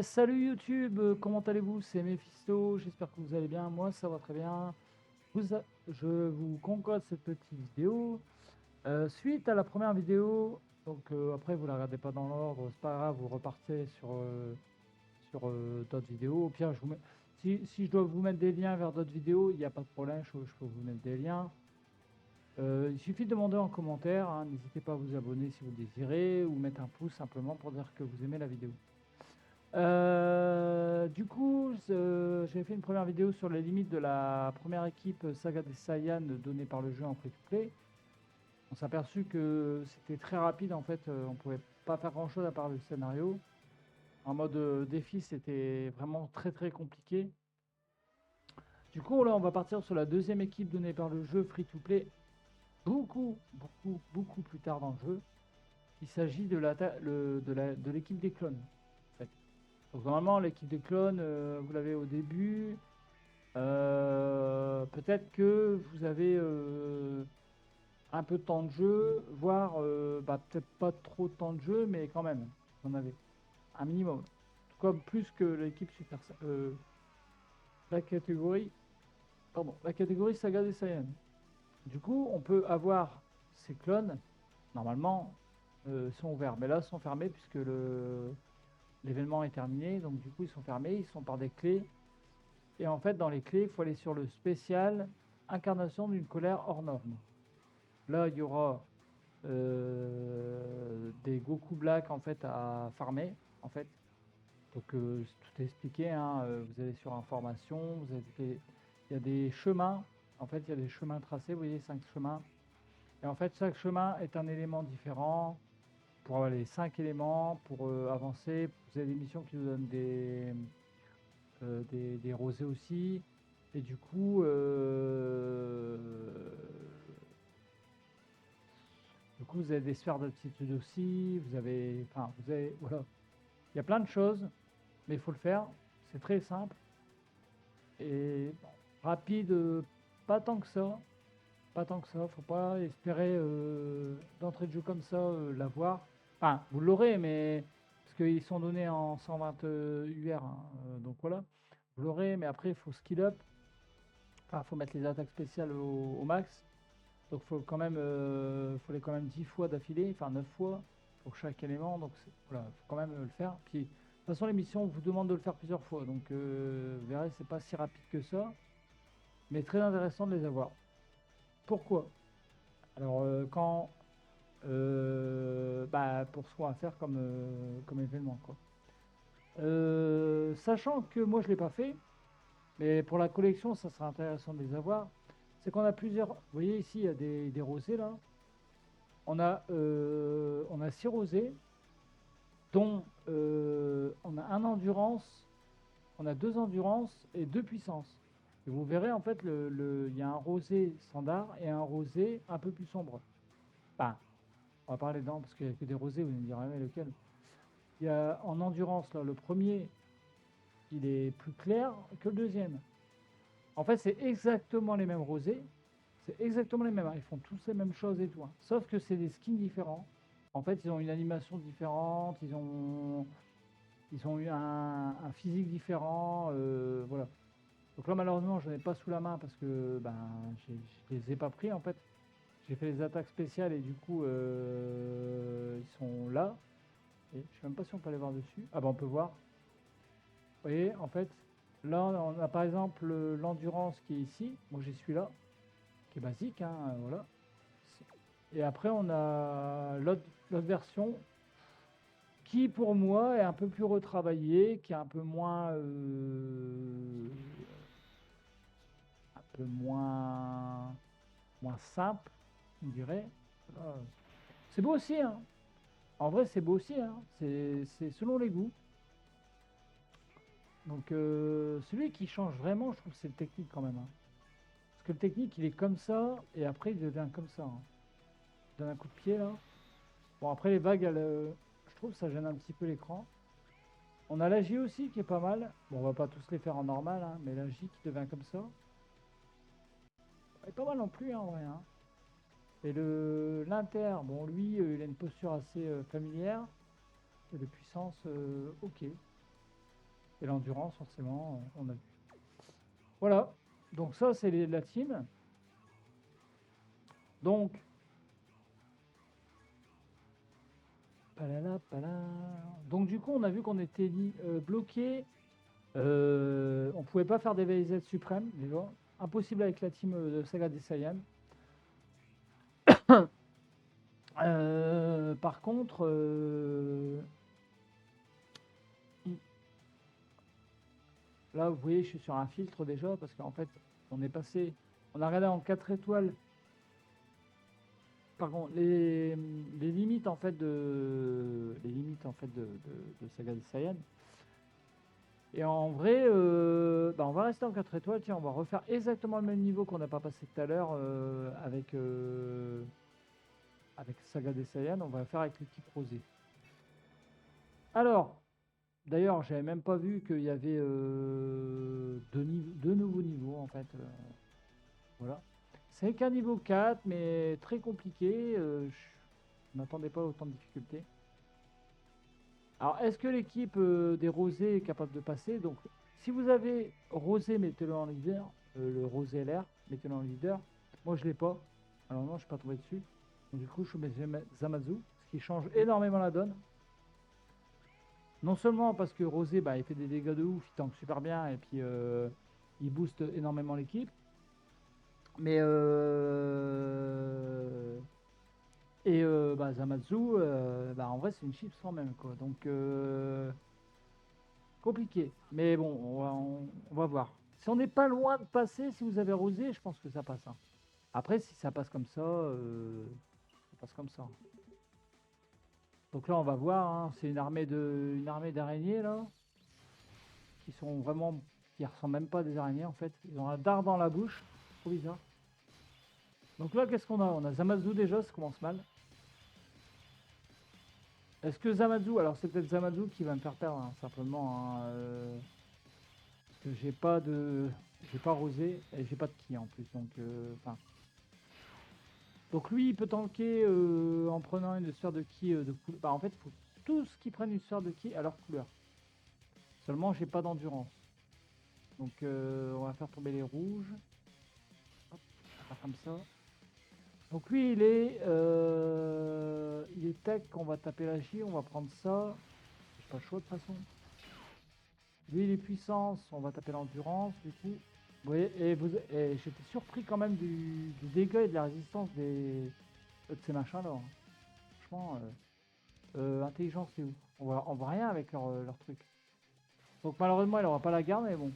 Salut YouTube, comment allez-vous? C'est Mephisto, j'espère que vous allez bien. Moi, ça va très bien. Je vous concocte cette petite vidéo. Suite à la première vidéo, donc après, vous la regardez pas dans l'ordre, c'est pas grave, vous repartez sur d'autres vidéos. Au pire, si je dois vous mettre des liens vers d'autres vidéos, il n'y a pas de problème, je peux vous mettre des liens. Il suffit de demander en commentaire, hein, n'hésitez pas à vous abonner si vous le désirez, ou mettre un pouce simplement pour dire que vous aimez la vidéo. Du coup, j'ai fait une première vidéo sur les limites de la première équipe Saga des Saiyans donnée par le jeu en free-to-play. On s'est aperçu que c'était très rapide en fait, on pouvait pas faire grand chose à part le scénario. En mode défi, c'était vraiment très très compliqué. Du coup, là, on va partir sur la deuxième équipe donnée par le jeu free-to-play beaucoup plus tard dans le jeu. Il s'agit de l'équipe des clones. En fait. Donc normalement, l'équipe des clones, vous l'avez au début. Peut-être que vous avez un peu de temps de jeu, voire peut-être pas trop de temps de jeu, mais quand même, vous en avez un minimum. En tout cas, plus que l'équipe la catégorie, la catégorie Saga des Saiyans. Du coup, on peut avoir ces clones, normalement, sont ouverts, mais là, ils sont fermés puisque l'événement est terminé, donc du coup, ils sont fermés, ils sont par des clés. Et en fait, dans les clés, il faut aller sur le spécial incarnation d'une colère hors norme. Là, il y aura des Goku Black en fait à farmer en fait. Donc tout est expliqué, hein. Vous allez sur information, il y a des chemins. En fait, il y a des chemins tracés, vous voyez, 5 chemins. Et en fait, chaque chemin est un élément différent. Pour avoir les 5 éléments, pour avancer, vous avez des missions qui vous donnent des rosés aussi. Et du coup, vous avez des sphères d'altitude aussi. Voilà. Il y a plein de choses, mais il faut le faire. C'est très simple et bon, rapide, pas tant que ça. Pas tant que ça. Faut pas espérer d'entrée de jeu comme ça l'avoir. Enfin, vous l'aurez, mais parce qu'ils sont donnés en 120 UR, hein, donc voilà. Vous l'aurez, mais après, il faut skill up. Enfin, faut mettre les attaques spéciales au max. Donc faut les quand même 10 fois d'affilée, enfin 9 fois pour chaque élément. Donc voilà, faut quand même le faire. Puis de toute façon l'émission vous demande de le faire plusieurs fois. Donc vous verrez, c'est pas si rapide que ça, mais très intéressant de les avoir. Pourquoi? Alors pour ce qu'on va faire comme événement quoi. Sachant que moi je l'ai pas fait, mais pour la collection ça sera intéressant de les avoir. C'est qu'on a plusieurs. Vous voyez ici il y a des rosés là. On a 6 rosés, dont on a un endurance, on a 2 endurance et 2 puissance. Et vous verrez en fait, il y a un rosé standard et un rosé un peu plus sombre. Enfin, on va parler dedans parce qu'il n'y a que des rosés, vous me direz mais lequel. Il y a en endurance là, le premier, il est plus clair que le deuxième. En fait, c'est exactement les mêmes rosés, c'est exactement les mêmes, hein. Ils font tous les mêmes choses et tout, hein. Sauf que c'est des skins différents. En fait, ils ont une animation différente, ils ont eu un physique différent, voilà. Donc là, malheureusement, je n'en ai pas sous la main parce que ben, je les ai pas pris en fait. J'ai fait les attaques spéciales et du coup, ils sont là. Et je sais même pas si on peut aller voir dessus. Ah ben, on peut voir. Vous voyez, en fait, là, on a par exemple l'endurance qui est ici. Moi, j'ai celui-là, qui est basique, hein, voilà. Et après, on a l'autre version qui pour moi est un peu plus retravaillée, qui est un peu moins simple, on dirait. Voilà. C'est beau aussi, hein. En vrai, c'est beau aussi, hein. C'est selon les goûts. Donc, celui qui change vraiment, je trouve, c'est le technique quand même, hein. Parce que le technique, il est comme ça, et après, il devient comme ça, hein. Il donne un coup de pied, là. Bon, après, les vagues, je trouve, ça gêne un petit peu l'écran. On a la J aussi, qui est pas mal. Bon, on va pas tous les faire en normal, hein, mais la J qui devient comme ça. Elle est pas mal non plus, hein, en vrai, hein. Et l'Inter, lui, il a une posture assez familière. Et de puissance, ok. Et l'endurance, forcément, on a vu. Voilà. Donc ça, c'est la team. Donc, palala, palala. Donc du coup, on a vu qu'on était bloqué. On pouvait pas faire des VZ suprêmes, déjà. Impossible avec la team de Saga des Saiyans. Par contre, là, vous voyez, je suis sur un filtre déjà, parce qu'en fait, on est passé, on a regardé en 4 étoiles. Par contre, les limites en fait de Saga des Saiyans. Et en vrai, on va rester en 4 étoiles. Tiens, on va refaire exactement le même niveau qu'on n'a pas passé tout à l'heure avec Saga des Saiyans. On va faire avec l'équipe rosée. Alors, d'ailleurs, j'avais même pas vu qu'il y avait deux nouveaux niveaux en fait. Voilà. C'est qu'un niveau 4, mais très compliqué. Je m'attendais pas à autant de difficultés. Alors, est-ce que l'équipe des rosés est capable de passer? Donc, si vous avez rosé, mettez-le en leader. Le rosé LR, mettez-le en leader. Moi, je l'ai pas. Alors non, je suis pas tombé dessus. Donc, du coup, je mets Zamazu, ce qui change énormément la donne. Non seulement parce que Rosé, il fait des dégâts de ouf, il tank super bien, et puis il booste énormément l'équipe. Mais Zamazu, en vrai, c'est une chips quand même, quoi. Donc compliqué. Mais bon, on va voir. Si on n'est pas loin de passer, si vous avez Rosé, je pense que ça passe, hein. Après, si ça passe comme ça passe comme ça. Donc là, on va voir, hein. C'est une armée d'araignées là, qui sont vraiment, qui ressemblent même pas à des araignées en fait. Ils ont un dard dans la bouche, trop bizarre. Donc là, qu'est-ce qu'on a? On a Zamazu déjà, ça commence mal. Est-ce que Zamazu, alors c'est peut-être Zamazu qui va me faire perdre, hein, simplement, hein, parce que j'ai pas Rosé et j'ai pas de ki en plus, donc enfin. Donc lui, il peut tanker en prenant une sphère de ki de couleur. En fait, il faut tous qui prennent une sphère de ki à leur couleur. Seulement, j'ai pas d'endurance. Donc on va faire tomber les rouges. Hop, on va faire comme ça. Donc lui, il est tech, on va taper la J, on va prendre ça. J'ai pas le choix de toute façon. Lui, il est puissance, on va taper l'endurance, du coup. Vous voyez, et j'étais surpris quand même du dégât et de la résistance de ces machins-là, hein. Franchement, intelligence, c'est où? On voit rien avec leur truc. Donc malheureusement, il aura pas la garde, mais bon.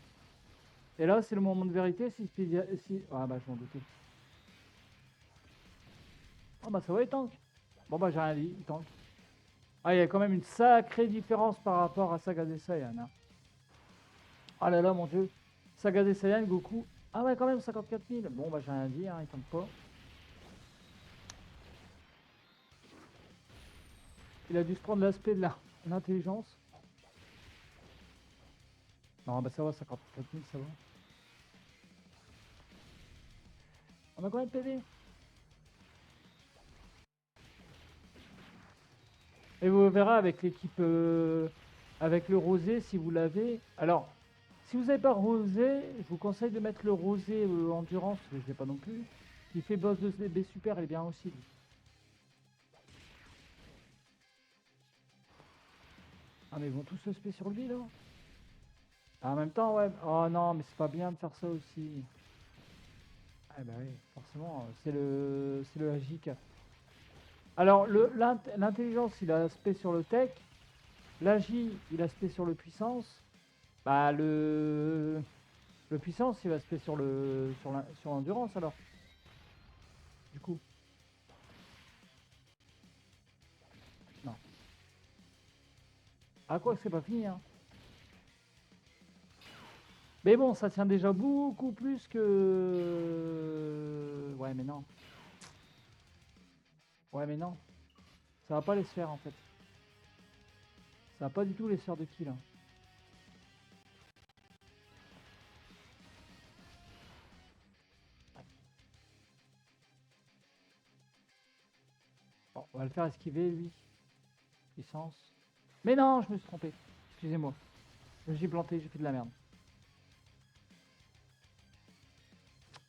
Et là, c'est le moment de vérité. Ah bah, je m'en doutais. Ah bah, ça va, il tank. Bon bah, j'ai rien dit, il tank. Ah, il y a quand même une sacrée différence par rapport à Saga des Saiyans, hein. Ah là là, mon dieu. Saga des Saiyans, Goku. Ah ouais, quand même, 54 000. Bon bah, j'ai rien dit, hein, il tank pas. Il a dû se prendre l'aspect de l'intelligence. Non, bah ça va, 54 000, ça va. On a combien de PV? Et vous verrez avec l'équipe, avec le rosé, si vous l'avez. Alors, si vous n'avez pas rosé, je vous conseille de mettre le rosé endurance, parce que je ne l'ai pas non plus. Il fait boss de B super, il est bien aussi, lui. Ah, mais ils vont tous se spé sur lui, là. Ah, en même temps, ouais. Oh non, mais c'est pas bien de faire ça aussi. Ah bah oui, forcément, c'est le Agic. Alors, l'intelligence, il a aspect sur le tech. L'agi, il a aspect sur le puissance. Bah, le puissance, il va aspect sur l'endurance, alors. Du coup. Non. Ah, quoi, c'est pas fini, hein. Mais bon, ça tient déjà beaucoup plus que... Ouais, mais non. Ouais, mais non. Ça va pas les sphères, en fait. Ça va pas du tout les sphères de kill, hein. Bon, on va le faire esquiver, lui. Puissance. Mais non, je me suis trompé. Excusez-moi. Je me suis planté, j'ai fait de la merde.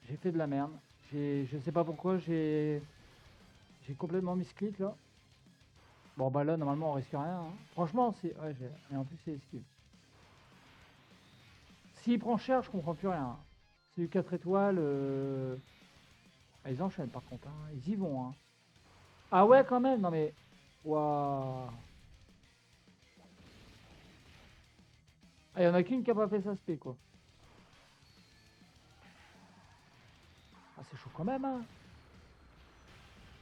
J'ai fait de la merde. Je sais pas pourquoi, j'ai complètement mis ce clic là. Bon bah là normalement on risque rien, hein. Franchement c'est. Ouais, et en plus c'est esquive. S'il prend cher, je comprends plus rien, hein. C'est du 4 étoiles. Ah, ils enchaînent par contre, hein. Ils y vont, hein. Ah ouais quand même, non mais. Waouh. Ah, y en a qu'une qui a pas fait sa spé quoi. Ah c'est chaud quand même, hein.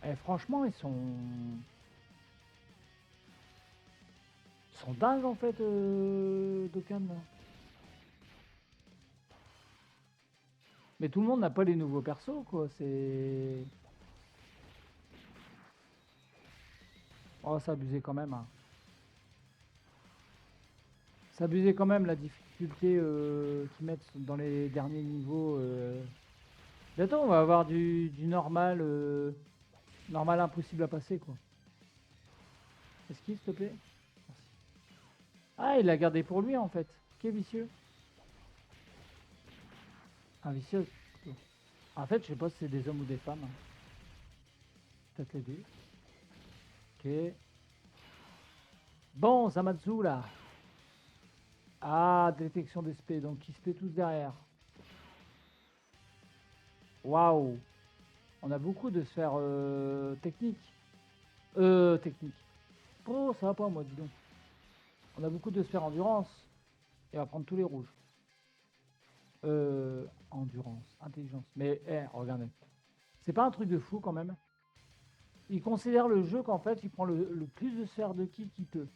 Eh, franchement ils sont dingues en fait, Dokkan là. Mais tout le monde n'a pas les nouveaux persos quoi, c'est. Oh, c'est abusé quand même, hein. C'est abusé quand même la difficulté qu'ils mettent dans les derniers niveaux. Bientôt on va avoir du normal, normal impossible à passer quoi. Esquive s'il te plaît. Merci. Ah, il l'a gardé pour lui en fait. Quel vicieux. Un vicieux. En fait, je sais pas si c'est des hommes ou des femmes, hein. Peut-être les deux. Ok. Bon, Zamatsu là. Ah, détection des spé, donc ils spé tous derrière. Waouh. On a beaucoup de sphères techniques. Techniques. Oh, ça va pas, moi, dis donc. On a beaucoup de sphères endurance. Et on va prendre tous les rouges. Endurance, intelligence. Mais, regardez. C'est pas un truc de fou quand même. Il considère le jeu qu'en fait, il prend le plus de sphères de ki qu'il peut.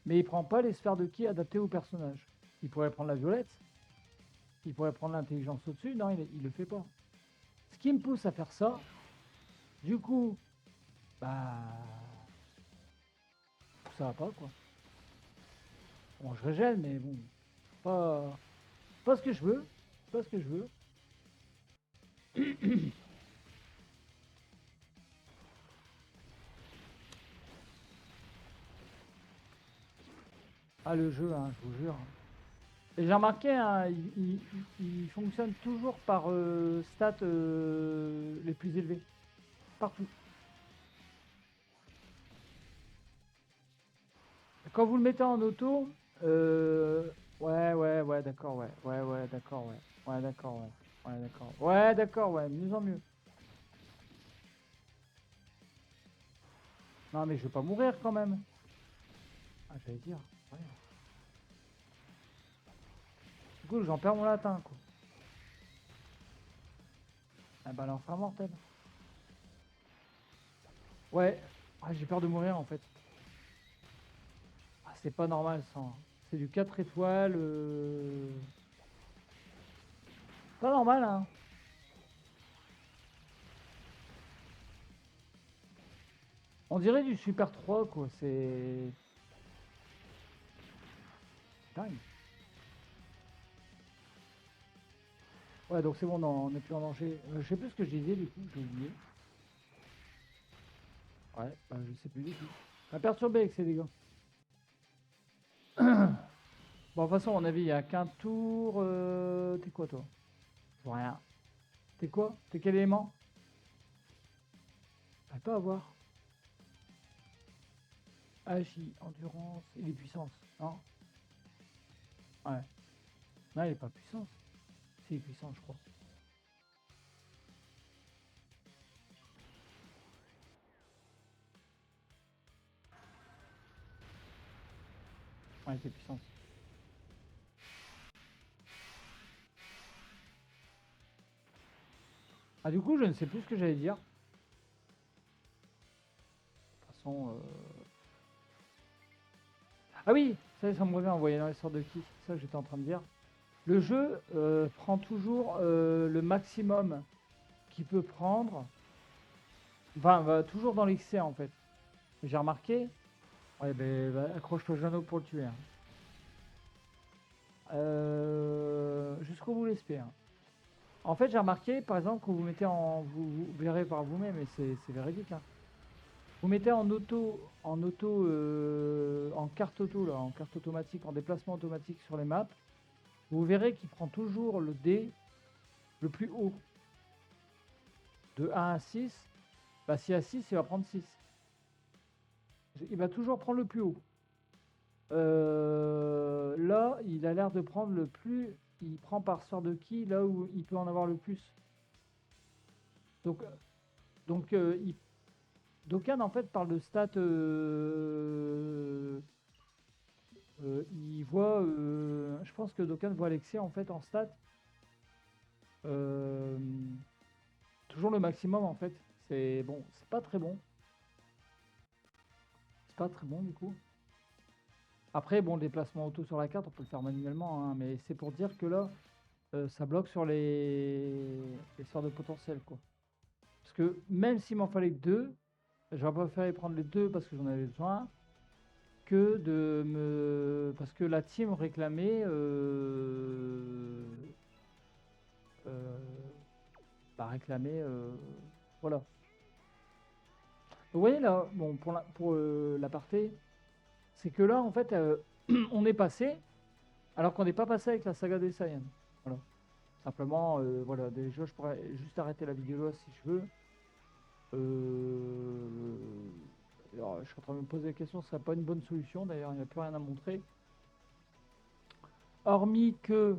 Mais il prend pas les sphères de ki adaptées au personnage. Il pourrait prendre la violette. Il pourrait prendre l'intelligence au-dessus. Non, il le fait pas. Ce qui me pousse à faire ça, du coup, bah, ça va pas quoi. Bon, je régèle, mais bon, pas ce que je veux. Pas ce que je veux. Ah, le jeu, hein, je vous jure. Et j'ai remarqué, hein, il fonctionne toujours par stats les plus élevés. Partout. Quand vous le mettez en auto, ouais, d'accord, ouais, d'accord, ouais, d'accord, ouais, d'accord, ouais, d'accord, ouais, mieux en mieux. Non, mais je vais pas mourir quand même. Ah, j'allais dire, ouais. Du coup, j'en perds mon latin, quoi. Ah bah, l'enfer mortel. Ouais, ah, j'ai peur de mourir en fait. Ah, c'est pas normal ça, hein. C'est du 4 étoiles. Pas normal, hein. On dirait du Super 3, quoi. C'est dingue. Ouais, donc c'est bon, on n'est plus en danger. Je sais plus ce que je disais, du coup, j'ai oublié. Ouais, bah, je sais plus du tout. M'a perturbé avec ces dégâts. Bon, de toute façon, à mon avis, il n'y a qu'un tour. T'es quoi, toi? Je vois rien. T'es quoi? T'es quel élément? J'arrive pas à voir. Agi, endurance, il est puissance. Non? Ouais. Non, il est pas puissance. Si, il est puissant, je crois. Ouais, il était puissance. Ah, du coup, je ne sais plus ce que j'allais dire. De toute façon. Ah oui, ça me revient en voyant dans les sortes de qui. C'est ça que j'étais en train de dire. Le jeu prend toujours le maximum qu'il peut prendre. Enfin, va toujours dans l'excès en fait. J'ai remarqué. Ouais, ben, accroche-toi Jeannot pour le tuer, hein. Jusqu'au bout l'espère, hein. En fait, j'ai remarqué, par exemple, quand vous mettez en. Vous verrez par vous-même, et c'est véridique, hein. Vous mettez en carte auto, là, en carte automatique, en déplacement automatique sur les maps. Vous verrez qu'il prend toujours le dé le plus haut. De 1 à 6. Bah, si à 6, il va prendre 6. Il va toujours prendre le plus haut. Là, il a l'air de prendre le plus. Il prend par sort de qui là où il peut en avoir le plus. Donc, Dokkan en fait parle de stats. Il voit. Je pense que Dokkan voit Alexia en fait en stats. euh, Toujours le maximum en fait. C'est bon, c'est pas très bon. C'est pas très bon du coup. Après, bon, le déplacement auto sur la carte, on peut le faire manuellement, hein, mais c'est pour dire que là, ça bloque sur les sorts de potentiel, quoi. Parce que même s'il m'en fallait que deux, j'aurais préféré prendre les deux parce que j'en avais besoin, que de me... Parce que la team réclamait... euh, réclamait... voilà. Vous voyez là, bon, pour l'aparté, c'est que là, en fait, on est passé, alors qu'on n'est pas passé avec la saga des Saiyans. Voilà. Simplement, voilà, déjà, je pourrais juste arrêter la vidéo là si je veux. Alors, je suis en train de me poser la question, ce serait pas une bonne solution. D'ailleurs, il n'y a plus rien à montrer. Hormis que,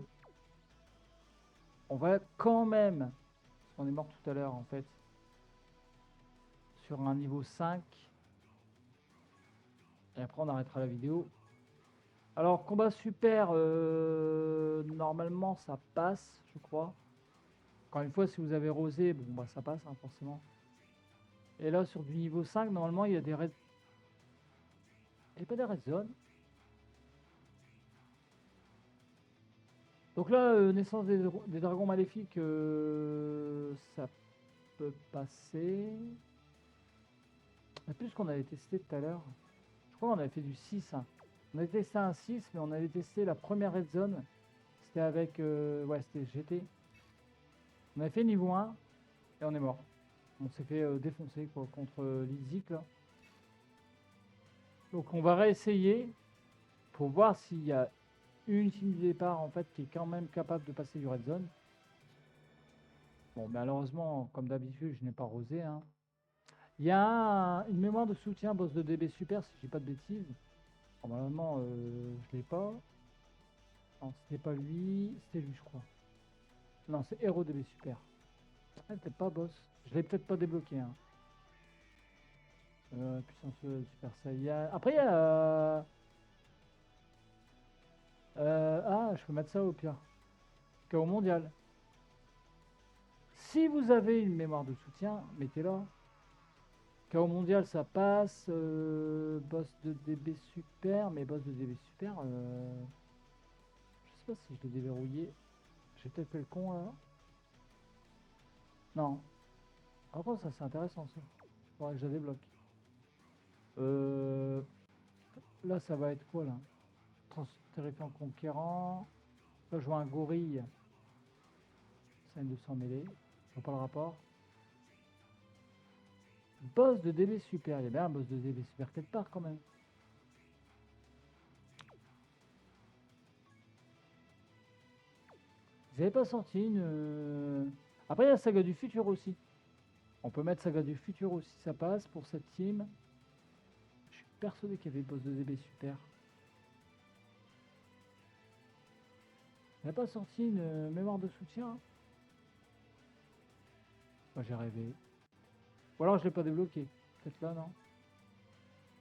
on va quand même, parce qu'on est mort tout à l'heure en fait, sur un niveau 5. Et après, on arrêtera la vidéo. Alors, combat super, normalement, ça passe, je crois. Encore une fois, si vous avez rosé, bon, bah ça passe, hein, forcément. Et là, sur du niveau 5, normalement, il y a des red... Il n'y a pas des red zones. Donc là, naissance des dragons maléfiques, ça peut passer. Plus qu'on avait testé tout à l'heure. Je crois qu'on avait fait du 6, hein. On avait testé un 6, mais on avait testé la première red zone. C'était avec... ouais, c'était GT. On avait fait niveau 1 et on est mort. On s'est fait défoncer quoi, contre Lizik là. Donc on va réessayer pour voir s'il y a une team de départ en fait qui est quand même capable de passer du red zone. Bon, malheureusement, comme d'habitude, je n'ai pas rosé, hein. Il y a une mémoire de soutien boss de DB super si je dis pas de bêtises. Normalement, je l'ai pas. Non, c'était pas lui, c'était lui, je crois. Non, c'est Hero DB super. Ah, peut-être pas boss. Je l'ai peut-être pas débloqué, hein. Puissance super saiyan. Après, il y a. Ah, je peux mettre ça au pire. KO mondial. Si vous avez une mémoire de soutien, mettez-la. KO mondial, ça passe. Boss de DB super, mais boss de DB super. Je sais pas si je l'ai déverrouillé. J'ai peut-être fait le con là. Non. Par contre, ça c'est intéressant ça. Faudrait que je la débloque. Euh, Là, ça va être quoi là? Terrifiant conquérant. Là, je vois un gorille. Scène de sang mêlé. Je vois pas le rapport. Boss de DB super. Il y a bien un boss de DB super quelque part quand même. Ils n'avaient pas sorti une. Après, il y a Saga du futur aussi. On peut mettre Saga du futur aussi, ça passe pour cette team. Je suis persuadé qu'il y avait le boss de DB super. Il n'a pas sorti une mémoire de soutien. Moi j'ai rêvé. Ou alors je l'ai pas débloqué. Peut-être là, non?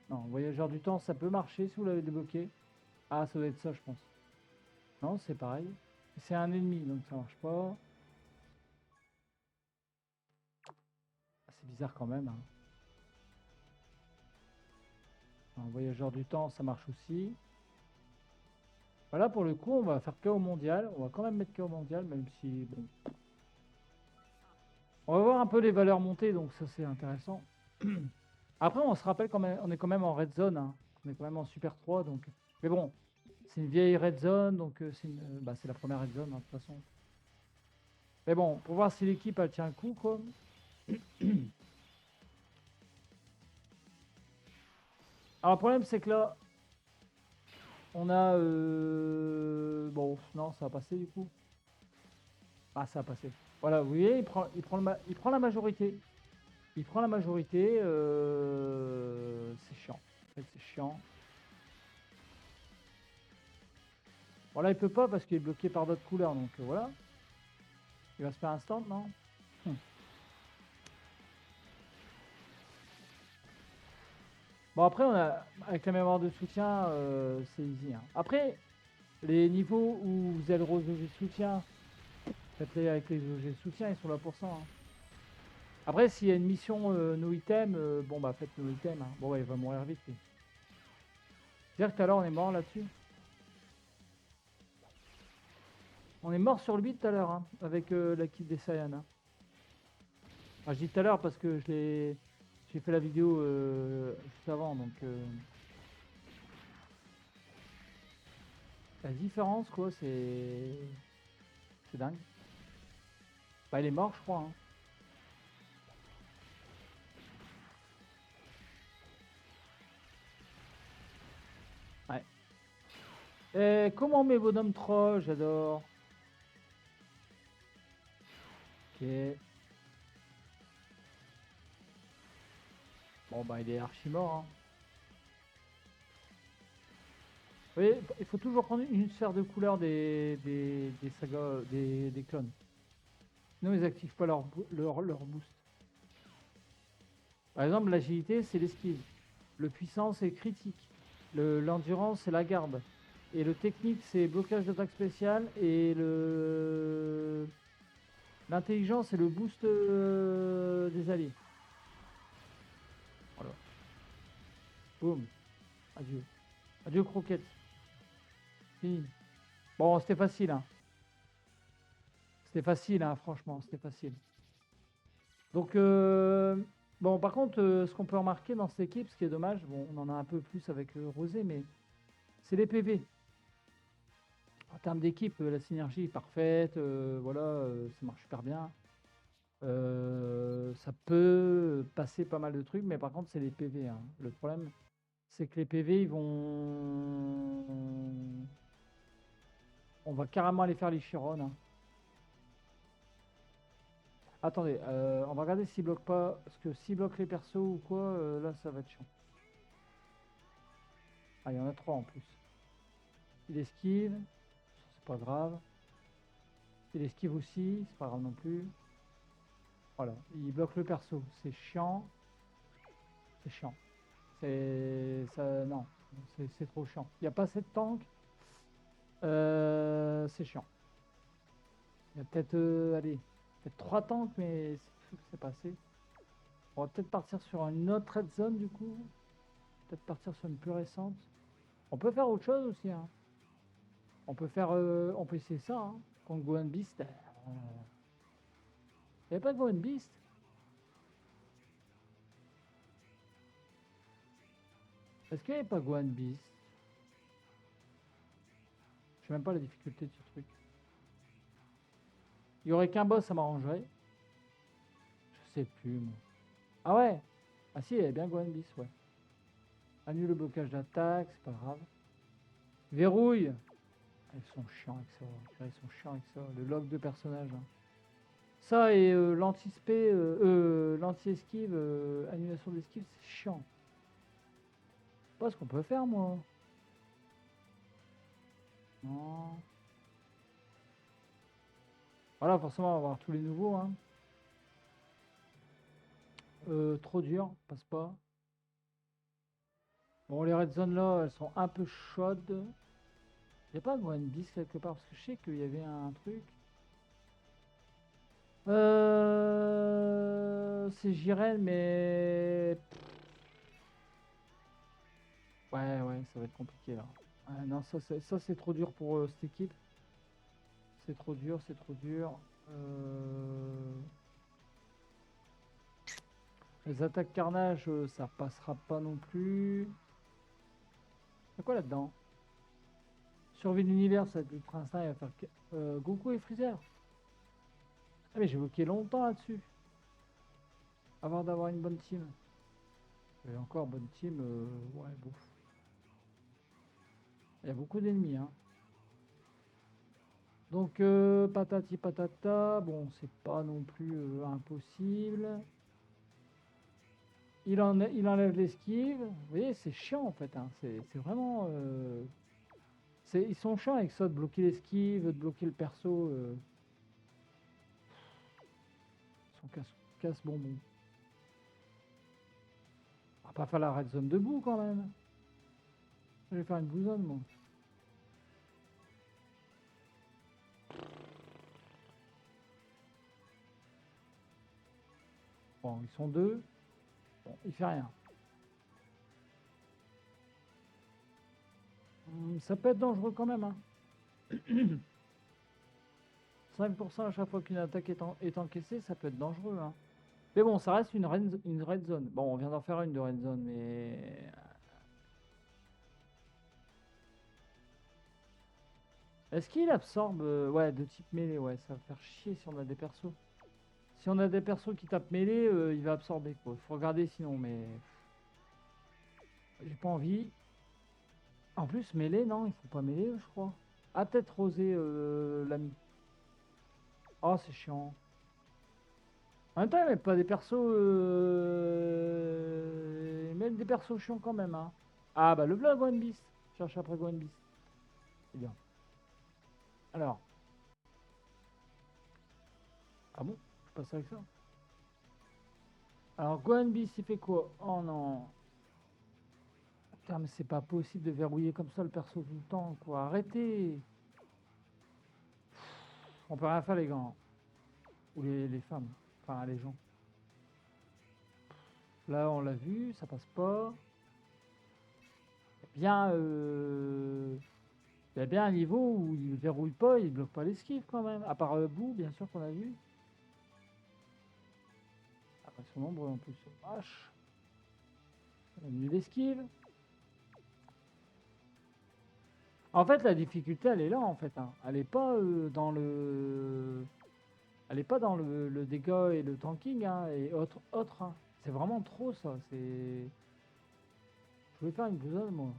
Non, voyageur du temps, ça peut marcher si vous l'avez débloqué. Ah, ça doit être ça, je pense. Non, c'est pareil. C'est un ennemi, donc ça marche pas. Ah, c'est bizarre quand même, hein. Un voyageur du temps, ça marche aussi. Voilà, pour le coup, on va faire KO mondial. On va quand même mettre KO mondial, même si... Bon. On va voir un peu les valeurs montées, donc ça c'est intéressant. Après, on se rappelle quand même, on est quand même en red zone, hein. On est quand même en super 3, donc... Mais bon, c'est une vieille red zone, donc c'est la première red zone, hein, de toute façon. Mais bon, pour voir si l'équipe, elle tient le coup, quoi. Alors le problème c'est que là, on a... Bon, non, ça va passer du coup. Ah, ça va passer. Voilà, vous voyez, il prend la majorité. Il prend la majorité. C'est chiant. En fait, c'est chiant. Bon, là, il peut pas parce qu'il est bloqué par d'autres couleurs. Donc voilà. Il va se faire un stand, non? Bon, après, avec la mémoire de soutien, c'est easy, hein. Après, les niveaux où vous avez le rose objet de soutien, faites-les avec les objets de soutien, ils sont là pour ça, hein. Après, s'il y a une mission no item, bon bah faites no item, hein. Bon, ouais, il va mourir vite, lui. C'est-à-dire que tout à l'heure, on est mort là-dessus. On est mort sur le beat tout à l'heure, hein, avec la kit des Saiyans, hein. Enfin, je dis tout à l'heure parce que j'ai fait la vidéo juste avant, donc la différence, quoi, c'est dingue. Bah, il est mort, je crois, hein. Ouais. Et comment mes bonhommes troll, j'adore. Ok. Bon, bah, il est archi mort, hein. Vous voyez, il faut toujours prendre une sphère de couleur des sagas, des clones. Sinon, ils activent pas leur boost. Par exemple, l'agilité, c'est l'esquive. Le puissant, c'est critique. L'endurance, c'est la garde. Et le technique, c'est blocage d'attaque spéciale. Et l'intelligence, c'est le boost des alliés. Voilà. Boum. Adieu. Adieu, croquette. Fini. Bon, c'était facile, hein. C'était facile, hein, franchement, c'était facile. Donc, bon, par contre, ce qu'on peut remarquer dans cette équipe, ce qui est dommage, bon, on en a un peu plus avec Rosé, mais c'est les PV. En termes d'équipe, la synergie est parfaite, voilà, ça marche super bien. Ça peut passer pas mal de trucs, mais par contre, c'est les PV, hein. Le problème, c'est que les PV, ils vont... On va carrément aller faire les Chiron, hein. Attendez, on va regarder s'ils bloquent pas, parce que s'ils bloquent les persos ou quoi, là, ça va être chiant. Ah, il y en a trois en plus. Il esquive, c'est pas grave. Il esquive aussi, c'est pas grave non plus. Voilà, il bloque le perso, c'est chiant. C'est chiant. C'est ça, non, c'est trop chiant. Il n'y a pas assez de tank. C'est chiant. Il y a peut-être, allez, peut-être 3 tanks, mais c'est pas assez. On va peut-être partir sur une autre red zone du coup. Peut-être partir sur une plus récente. On peut faire autre chose aussi, hein. On peut essayer ça, hein. Contre Gohan Beast. Il n'y avait pas Gohan Beast. Est-ce qu'il n'y avait pas Gohan Beast? Je sais même pas la difficulté de ce truc. Il y aurait qu'un boss, ça m'arrangerait. Je sais plus, moi. Ah ouais? Ah si, il y avait bien Gohan Beast, ouais. Annule le blocage d'attaque, c'est pas grave. Verrouille. Ah, ils sont chiants avec ça. Ils sont chiants avec ça. Le log de personnage, hein. Ça et l'anti-spé, l'anti-esquive, annulation d'esquive, c'est chiant. Je sais pas ce qu'on peut faire, moi. Non. Voilà, forcément, on va avoir tous les nouveaux, hein. Trop dur, passe pas. Bon, les red zones là, elles sont un peu chaudes. Il n'y a pas Gohan Beast quelque part, parce que je sais qu'il y avait un truc. C'est Jiren, mais... Ouais, ouais, ça va être compliqué là. Ouais, non, ça c'est trop dur pour cette équipe. C'est trop dur, c'est trop dur. Les attaques carnage, ça passera pas non plus. C'est quoi là-dedans? Survie de l'univers, ça va être l'Ultra Instinct, il va faire Goku et Freezer. Ah mais j'ai bloqué longtemps là-dessus. Avant d'avoir une bonne team. Et encore, bonne team, ouais, bon. Il y a beaucoup d'ennemis, hein. Donc, patati patata, bon, c'est pas non plus impossible. Il enlève l'esquive. Vous voyez, c'est chiant en fait, hein. C'est vraiment. Ils sont chiants avec ça, de bloquer l'esquive, de bloquer le perso. Ils sont casse-bonbons. On va pas faire la red zone debout quand même. Je vais faire une bousonne, moi. Bon, ils sont deux. Bon, il fait rien. Ça peut être dangereux quand même, hein. 5% à chaque fois qu'une attaque est encaissée, ça peut être dangereux, hein. Mais bon, ça reste une red zone. Bon, on vient d'en faire une de red zone, mais... Est-ce qu'il absorbe... ouais, de type mêlée, ouais, ça va faire chier si on a des persos. Si on a des persos qui tapent mêlée, il va absorber, quoi. Faut regarder sinon, mais... J'ai pas envie. En plus, mêlée, non, il faut pas mêlée, je crois. Ah, peut-être Rosé, l'ami. Oh, c'est chiant. En même temps, il met pas des persos... Il met des persos chiants quand même, hein. Ah, bah, le vlog One Beast. Cherche après One Beast. C'est bien. Alors... Ah bon? Je passe avec ça. Alors, Gohan Beast, il fait quoi? Oh non. Putain, mais c'est pas possible de verrouiller comme ça le perso tout le temps, quoi. Arrêtez. On peut rien faire, les gars. Ou les femmes. Enfin, les gens. Là, on l'a vu, ça passe pas. Bien, il y a bien un niveau où il verrouille pas, il bloque pas l'esquive quand même. À part Boo, bien sûr qu'on a vu. Après, ils sont nombreux en plus. Vache. On a mis l'esquive. En fait, la difficulté, elle est là, en fait, hein. Elle est pas dans le... Elle est pas dans le dégât et le tanking, hein, et autre, hein. C'est vraiment trop, ça. C'est... Je voulais faire une bousole, moi.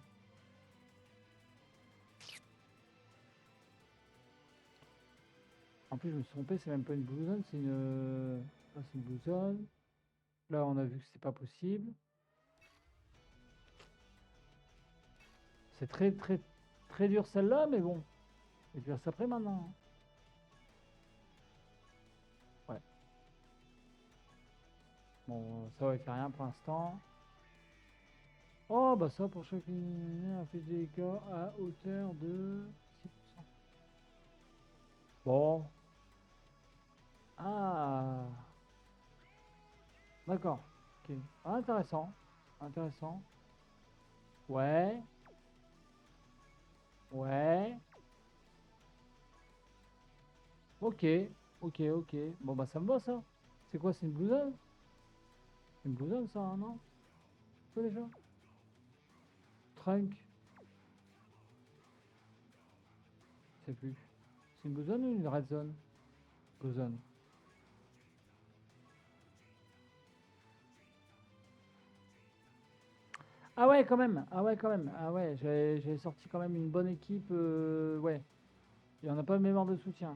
En plus, je me suis trompé, c'est même pas une bousole, c'est une... ça, c'est une bousole. Là, on a vu que c'est pas possible. C'est très, très, très dur, celle-là, mais bon. Et puis, ça après, maintenant. Ouais. Bon, ça va faire rien pour l'instant. Oh, bah ça, pour chaque ennemi, a fait des dégâts à hauteur de 6%. Bon. Ah. D'accord. Ok. Ah, intéressant. Intéressant. Ouais. Ouais. Ok. Ok, ok. Bon, bah ça me va, ça. C'est quoi, c'est une blousonne? C'est une blousonne, ça, hein, non? Quoi, déjà? Trunk. Je sais plus. C'est une blousonne ou une red zone? Blousonne. Ah ouais, quand même. Ah ouais, quand même. Ah ouais, j'avais sorti quand même une bonne équipe. Ouais. Il n'y en a pas de mémoire de soutien.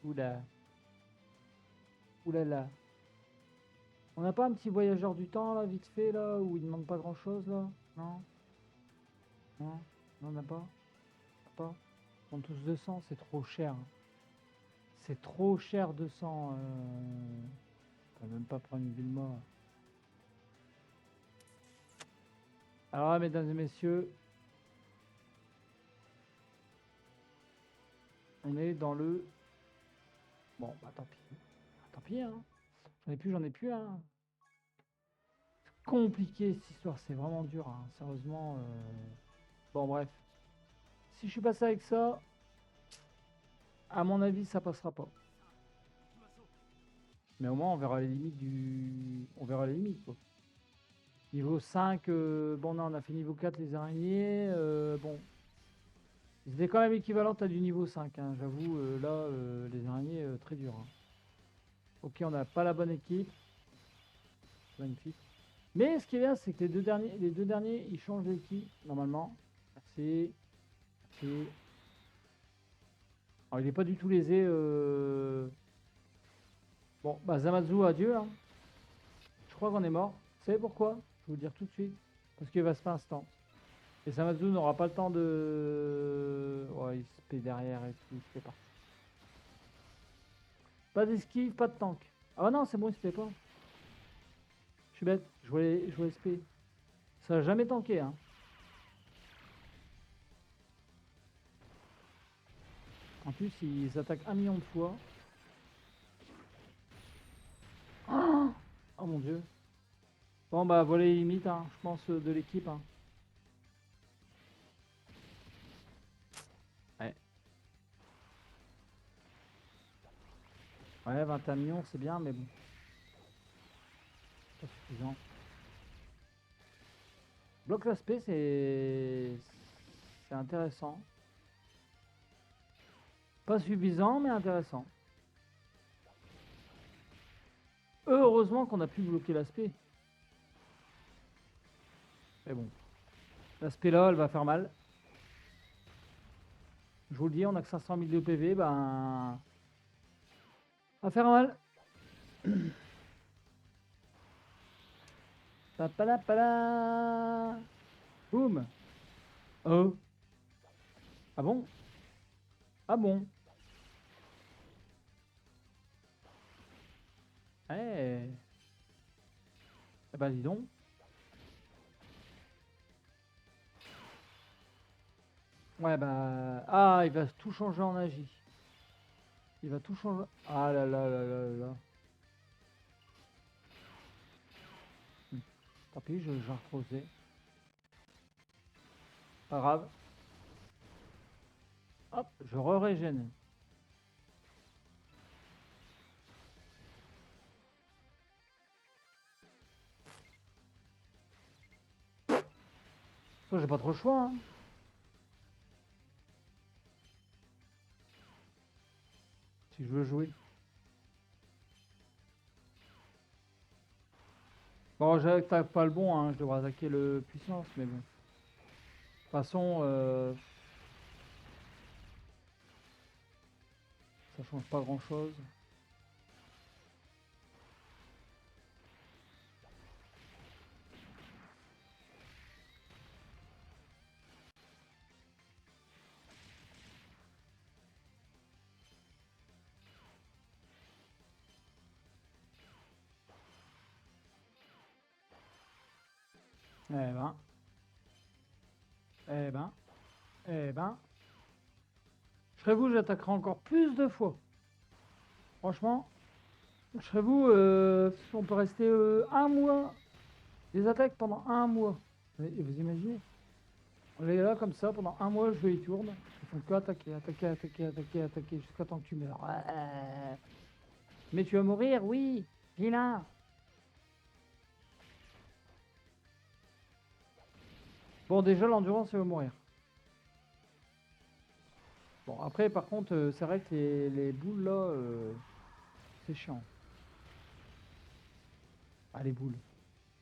Oula. Oula là. On n'a pas un petit voyageur du temps, là, vite fait, là, où il ne demande pas grand-chose, là? Non? Non? Non, on n'a pas? Pas? On tous 200, c'est trop cher. C'est trop cher, 200. On peut même pas prendre une Vilma. Alors là, mesdames et messieurs, on est dans le... Bon, bah tant pis. Tant pis, hein. J'en ai plus, hein. C'est compliqué, cette histoire, c'est vraiment dur, hein. Sérieusement. Bon, bref. Si je suis passé avec ça, à mon avis, ça passera pas. Mais au moins, on verra les limites du... On verra les limites, quoi. Niveau 5, bon, non, on a fait niveau 4, les araignées. Bon, ils étaient quand même équivalentes à du niveau 5, hein. J'avoue, là, les araignées, très dur, hein. Ok, on n'a pas la bonne équipe. Magnifique. Mais ce qui est bien, c'est que les deux derniers, ils changent d'équipe, normalement. Merci. Merci. Alors, il n'est pas du tout lésé. Bon, bah Zamazu, adieu. Hein. Je crois qu'on est mort. Vous savez pourquoi? Je vais vous le dire tout de suite. Parce qu'il va se faire instant. Et Zamazu n'aura pas le temps de... Ouais, il se paie derrière et tout, il se fait pas. Pas d'esquive, pas de tank. Ah bah non, c'est bon, il se fait pas. Je suis bête, je vois SP. Ça a jamais tanké, hein. En plus, ils attaquent 1 million de fois. Oh mon dieu. Bon bah voilà les limites, hein, je pense, de l'équipe. Hein. Ouais. Ouais, 21 millions, c'est bien, mais bon, pas suffisant. Bloc l'aspect, c'est intéressant. Pas suffisant, mais intéressant. Heureusement qu'on a pu bloquer l'aspect. Mais bon, l'aspect là, elle va faire mal. Je vous le dis, on a que 500 000 de PV, ben... va faire mal. Papalapala. Boum. Oh. Ah bon? Ah bon? Eh. Eh ben dis donc. Ouais bah... Ah, il va tout changer en agi. Il va tout changer. Ah là là là là là. Tant pis, je vais reposer. Pas grave. Hop, je re-régène. Ça, j'ai pas trop le choix. Hein. Si je veux jouer. Bon, j'attaque pas le bon, hein. Je devrais attaquer le puissance, mais bon. De toute façon, ça change pas grand chose. Eh ben, eh ben, eh ben. Je serais vous, j'attaquerai encore plus de fois. Franchement, je serais vous, on peut rester 1 mois. Des attaques pendant 1 mois. Et vous imaginez? On est là comme ça pendant 1 mois, le jeu il tourne. Ils font que attaquer, attaquer, attaquer, attaquer, attaquer jusqu'à temps que tu meurs. Ouais. Mais tu vas mourir, oui. Vilain. Bon, déjà, l'endurance, elle va mourir. Bon, après, par contre, c'est vrai que les boules là, c'est chiant. Ah, les boules.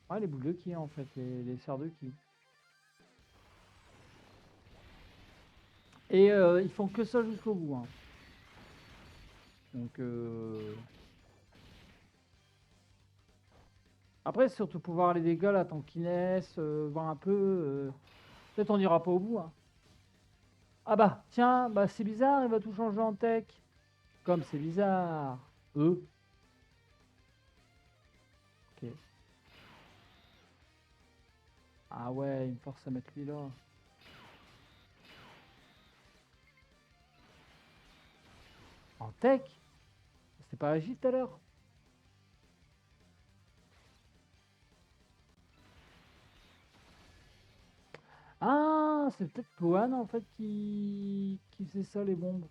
Ah, les boules de qui en fait? Les serres de qui? Et ils font que ça jusqu'au bout. Hein. Donc, après, c'est surtout pour voir les dégâts là, tant qu'ils naissent, voir un peu. Peut-être on n'ira pas au bout. Hein. Ah bah, tiens, bah c'est bizarre, il va tout changer en tech. Comme c'est bizarre. Ok. Ah ouais, il me force à mettre lui là. En tech? C'était pas agi tout à l'heure? Ah, c'est peut-être Gohan en fait qui faisait ça les bombes.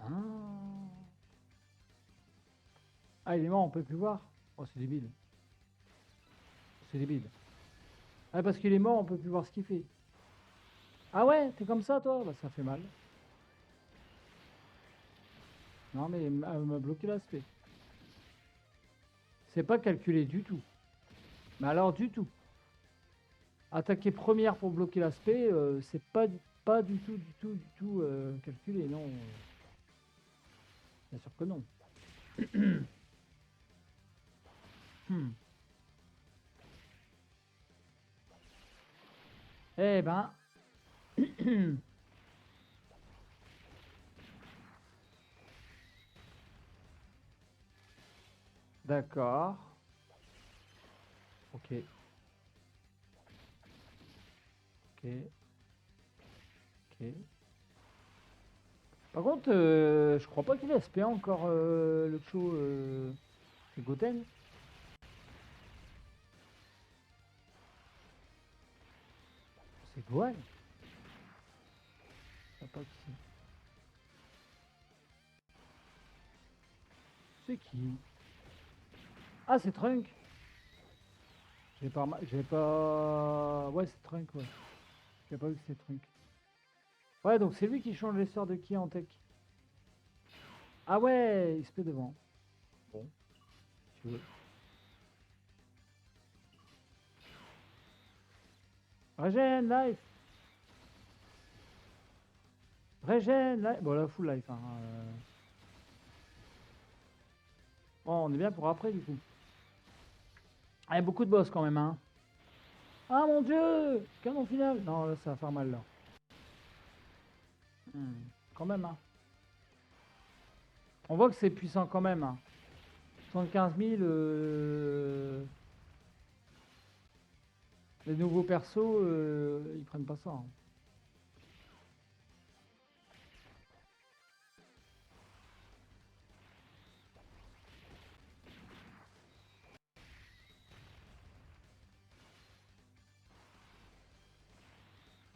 Ah. Ah, il est mort, on peut plus voir. Oh, c'est débile. C'est débile. Ah, parce qu'il est mort, on peut plus voir ce qu'il fait. Ah ouais, t'es comme ça toi? Bah ça fait mal. Non mais elle m'a bloqué l'aspect. C'est pas calculé du tout. Mais alors du tout. Attaquer première pour bloquer l'aspect, c'est pas du tout calculé, non. Bien sûr que non. Hmm. Eh ben. D'accord. Ok. Ok. Ok. Par contre, je crois pas qu'il ait SP encore le Cho Goten. C'est Gohan. Je sais pas qui c'est. C'est qui? Ah, c'est Trunk. J'ai pas. Ouais, c'est Trunk, ouais. J'ai pas vu que c'était Trunk. Ouais, donc c'est lui qui change les sorts de qui en tech? Ah ouais, il se met devant. Bon, si tu veux. Régène, life. Régène, life. Bon, là, full life. Hein. Bon, on est bien pour après, du coup. Ah, il y a beaucoup de boss quand même, hein. Ah mon dieu! Canon final! Non, là, ça va faire mal, là. Hmm, quand même, hein. On voit que c'est puissant quand même, hein. 75 000, les nouveaux persos, ils prennent pas ça, hein.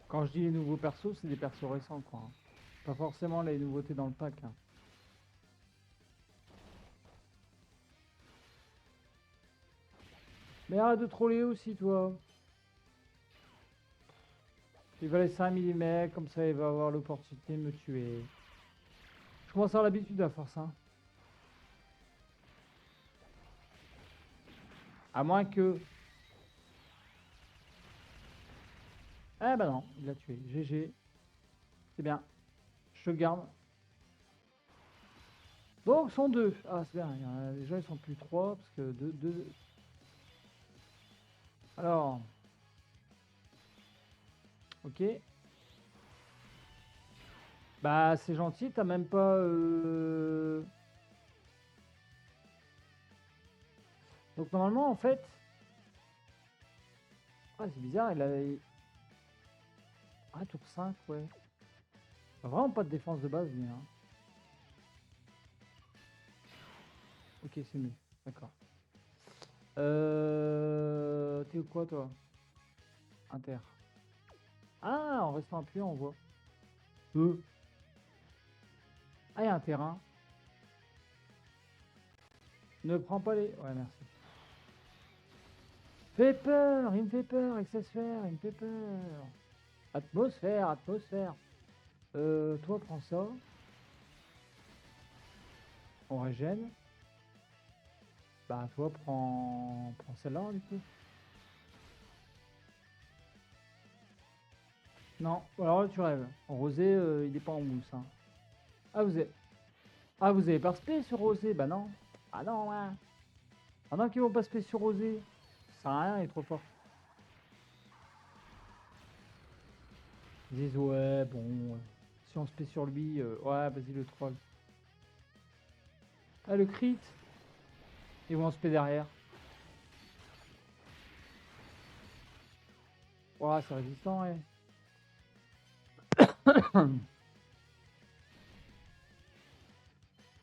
Quand je dis les nouveaux persos, c'est des persos récents, quoi, hein. Pas forcément les nouveautés dans le pack, hein. Mais arrête de troller aussi, toi. Il va laisser un millimètre, comme ça il va avoir l'opportunité de me tuer. Je commence à avoir l'habitude à force, hein. À moins que... Eh ben non, il l'a tué. GG. C'est bien. Je te garde. Bon, ils sont deux. Ah, c'est bien. Les gens, ils sont plus trois, parce que deux... Alors... Ok. Bah, c'est gentil, t'as même pas... Donc, normalement, en fait... Ah, c'est bizarre, il a... Ah, tour 5, ouais. Vraiment pas de défense de base, lui, hein. Ok, c'est mieux. D'accord. T'es où quoi, toi? Inter. Ah, en restant appuyé, on voit. Ah, il y a un terrain. Ne prends pas les... Ouais, merci. Fait peur, il me fait peur, Exosphère, il me fait peur. Atmosphère, atmosphère. Toi, prends ça. On régène. Bah, toi, prends celle-là, du coup. Non, alors là, tu rêves. Rosé, il est pas en mousse, hein. Ah, vous avez pas spé sur Rosé? Bah non. Ah non, ouais. Ah non, qu'ils vont pas spé sur Rosé. Ça sert à rien, il est trop fort. Ils disent, ouais, bon. Si on spé sur lui, ouais, vas-y, le troll. Ah, le crit. Ils vont spé derrière. Ouais, c'est résistant, ouais.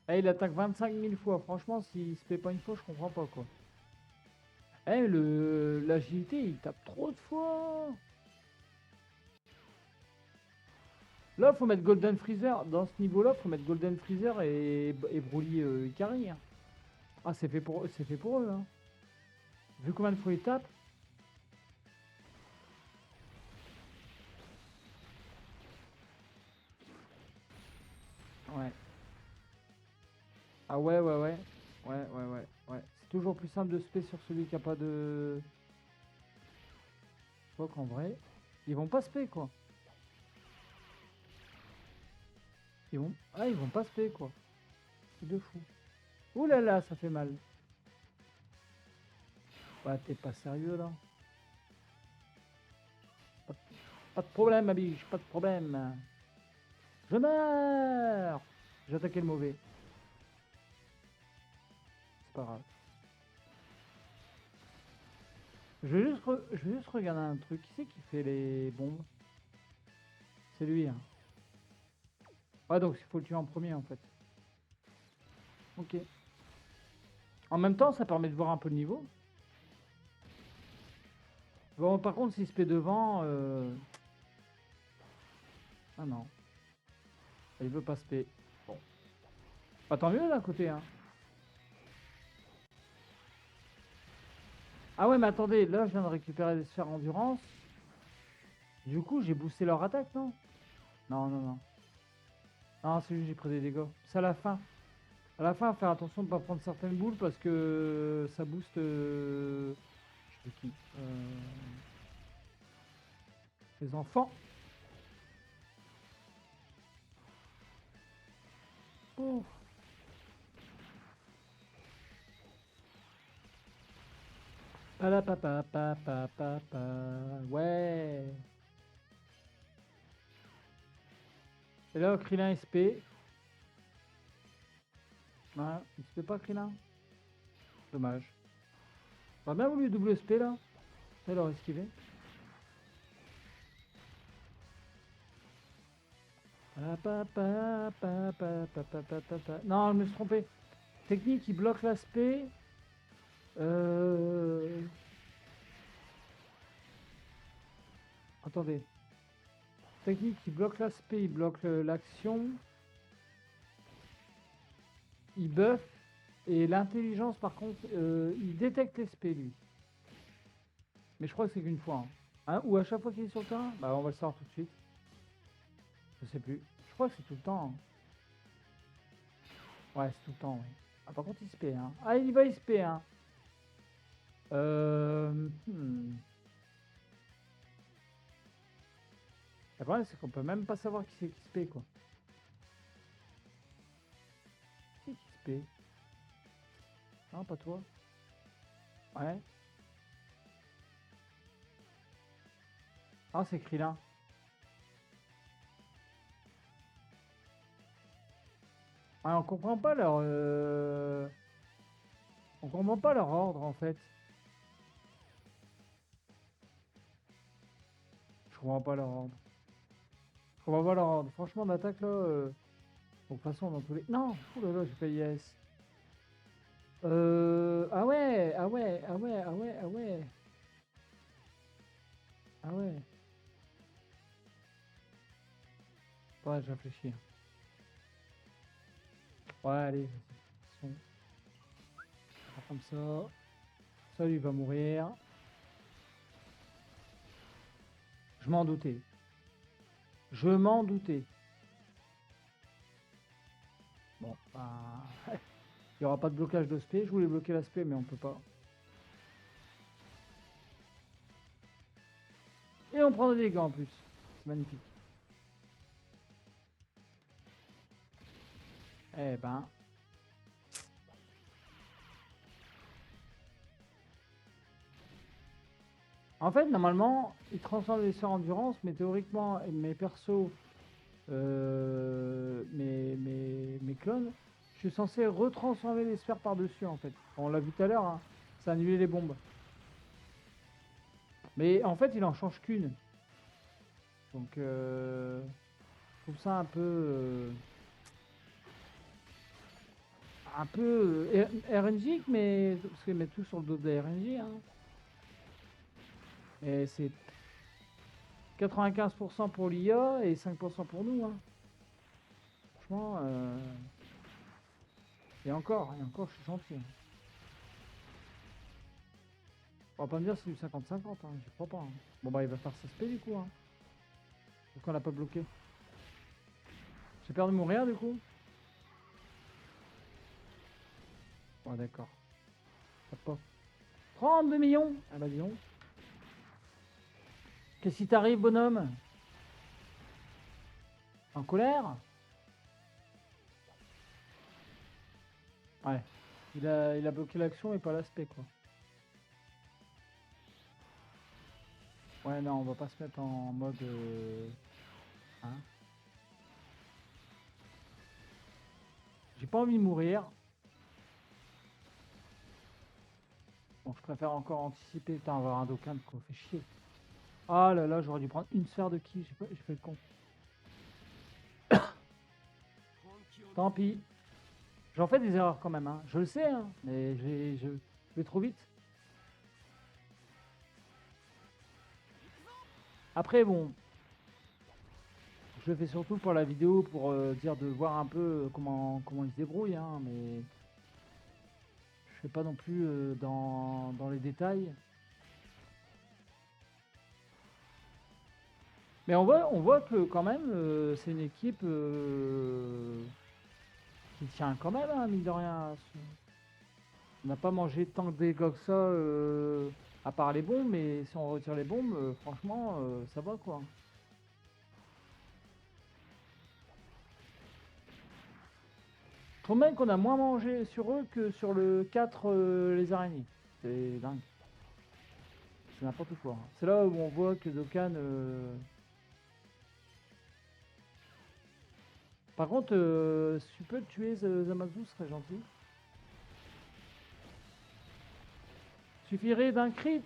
Eh, il attaque 25 000 fois. Franchement, s'il se fait pas une fois, je comprends pas, quoi. Eh, l'agilité, il tape trop de fois. Là, faut mettre Golden Freezer. Dans ce niveau-là, faut mettre Golden Freezer et Broly Ikari, hein. Ah, c'est fait pour eux, hein. Vu combien de fois ils tapent. Ouais. Ah ouais, ouais, ouais. Ouais, ouais, ouais. Ouais. C'est toujours plus simple de spé sur celui qui a pas de... Je vois qu'en vrai, ils vont pas spé quoi. Ils vont... Ah, ils vont pas spé quoi. C'est de fou. Ouh là là, ça fait mal. Bah, t'es pas sérieux là. Pas de problème, ma biche, pas de problème. Je meurs. J'ai attaqué le mauvais. C'est pas grave. Je vais juste regarder un truc. Qui c'est qui fait les bombes? C'est lui. Hein. Ouais, donc il faut le tuer en premier en fait. Ok. En même temps, ça permet de voir un peu le niveau. Bon, par contre, s'il se fait devant... Ah non. Il veut pas se payer. Bon. Bah, tant mieux d'un côté, hein. Ah ouais, mais attendez, là, je viens de récupérer des sphères endurance. Du coup, j'ai boosté leur attaque, non? Non, non, non. Non, c'est juste j'ai pris des dégâts. C'est à la fin. À la fin, faire attention de ne pas prendre certaines boules parce que ça booste... Je sais qui. Les enfants. Oh. Palapapapapapapa. Ouais. Et là, Krillin SP. Ouais, il se fait pas Krillin. Dommage. J'aurais bien voulu double SP là. Ça leur esquivé. Non, je me suis trompé. Technique qui bloque l'aspect. Attendez. Technique qui bloque l'aspect, il bloque l'action. Il buff. Et l'intelligence, par contre, il détecte l'esprit, lui. Mais je crois que c'est qu'une fois. Hein. Hein, ou à chaque fois qu'il est sur le terrain. Bah, on va le savoir tout de suite. Je sais plus. Je crois que c'est tout le temps. Hein. Ouais, c'est tout le temps, ouais. Ah, par contre, il se paie, hein. Ah, il va il se paie, hein. Hmm. Le problème, c'est qu'on peut même pas savoir qui c'est qui se paie, quoi. Qui c'est qui se paie? Non, pas toi. Ouais. Ah, c'est Krillin. Ah, on comprend pas leur... On comprend pas leur ordre, en fait. Je comprends pas leur ordre. Je comprends pas leur ordre. Franchement, d'attaque, là... De toute façon, dans tous les... Non! Oh là là, j'ai fait yes. Ah ouais! Ah ouais! Ah ouais! Ah ouais! Ah ouais! Ah ouais! Ouais, je réfléchis. Ouais, allez, vas-y. De toute façon, on va faire comme ça. Ça, lui va mourir. Je m'en doutais. Je m'en doutais. Bon, bah... il n'y aura pas de blocage de SP. Je voulais bloquer l'aspect, mais on peut pas. Et on prend des dégâts en plus. C'est magnifique. Eh ben... En fait, normalement, il transforme les sphères endurance, mais théoriquement, mes persos, mes clones, je suis censé retransformer les sphères par-dessus, en fait. On l'a vu tout à l'heure, hein, ça annulait les bombes. Mais en fait, il en change qu'une. Donc, je trouve ça un peu RNG, mais parce qu'ils mettent tout sur le dos de la RNG. Hein. Et c'est 95% pour l'IA et 5% pour nous. Hein. Franchement, et encore, je suis gentil. Hein. On va pas me dire que c'est du 50-50, hein, j'y crois pas. Hein. Bon bah il va faire sa spé du coup. Hein. Pourquoi on l'a pas bloqué? J'ai perdu mon du coup. Ouais d'accord. Hop, hop. 32 millions. Ah bah dis donc. Qu'est-ce qui t'arrive, bonhomme? En colère? Ouais. Il a bloqué l'action et pas l'aspect, quoi. Ouais, non, on va pas se mettre en mode... hein. J'ai pas envie de mourir. Bon, je préfère encore anticiper. Putain, on va avoir un Dokkan, quoi. Fait chier. Ah là là, j'aurais dû prendre une sphère de ki. J'ai fait le con. Tant pis. J'en fais des erreurs quand même, hein. Je le sais, hein. Mais je vais trop vite. Après, bon, je le fais surtout pour la vidéo, pour dire de voir un peu comment ils se débrouillent, hein, mais je fais pas non plus dans les détails. Mais on voit que quand même, c'est une équipe qui tient quand même, hein, mine de rien. On n'a pas mangé tant de dégâts que ça, à part les bombes, mais si on retire les bombes, franchement, ça va quoi. Je trouve même qu'on a moins mangé sur eux que sur le 4 les araignées. C'est dingue. C'est n'importe quoi, hein. C'est là où on voit que Dokkan... Par contre, si tu peux tuer Zamasu, ce serait gentil. Suffirait d'un crit.